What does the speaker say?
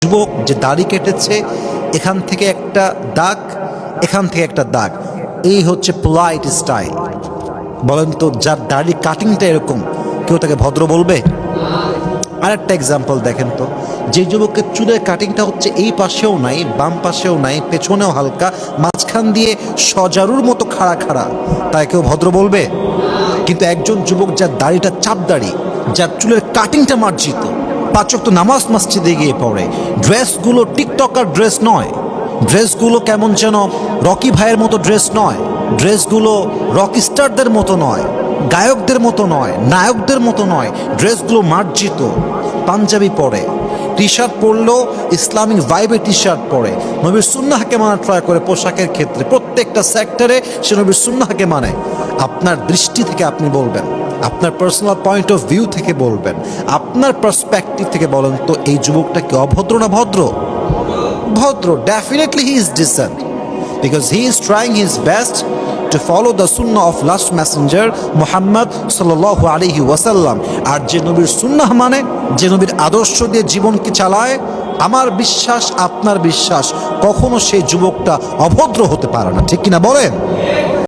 যুবক যে দাড়ি কেটেছে, এখান থেকে একটা দাগ, এখান থেকে একটা দাগ, এই হচ্ছে পোলাইট স্টাইল। বলেন তো, যার দাড়ি কাটিংটা এরকম, কেউ তাকে ভদ্র বলবে? আরেকটা এক্সাম্পল দেখেন তো, যে যুবকের চুলের কাটিংটা হচ্ছে এই পাশেও নাই, বাম পাশেও নাই, পেছনেও হালকা, মাঝখান দিয়ে সজারুর মতো খাড়া খাড়া, তাই কেউ ভদ্র বলবে? কিন্তু একজন যুবক যার দাড়িটা চাপ দাড়ি, যার চুলের কাটিংটা মার্জিত, 5 ওয়াক্ত নামাজ মসজিদে গিয়ে পড়ে, ড্রেসগুলো টিকটকার ড্রেস নয়, ড্রেসগুলো কেমন যেন রকি ভাইয়ের মতো ড্রেস নয়, ড্রেসগুলো রকস্টারদের মতো নয়, গায়কদের মতো নয়, নায়কদের মতো নয়, ড্রেসগুলো মার্জিত, পাঞ্জাবি পরে, টি শার্ট পরলেও ইসলামিক ভাইবের টি শার্ট পরে, নবীর সুন্নাহকে মানা ট্রাই করে পোশাকের ক্ষেত্রে, প্রত্যেকটা সেক্টরে সে নবীর সুন্নাহকে মানে। আপনার দৃষ্টি থেকে আপনি বলবেন, আপনার পার্সোনাল পয়েন্ট অফ ভিউ থেকে বলবেন, আপনার পার্সপেক্টিভ থেকে বলেন তো, এই যুবকটা কি অভদ্র না ভদ্র? ভদ্র। Definitely he is dissent, because he is trying his best to follow the sunnah of last messenger Muhammad sallallahu alaihi wasallam। আর যে নবীর সুন্নাহ মানে, যে নবীর আদর্শ দিয়ে জীবনকে চালায়, আমার বিশ্বাস, আপনার বিশ্বাস, কখনো সেই যুবকটা অভদ্র হতে পারে না। ঠিক কিনা বলেন?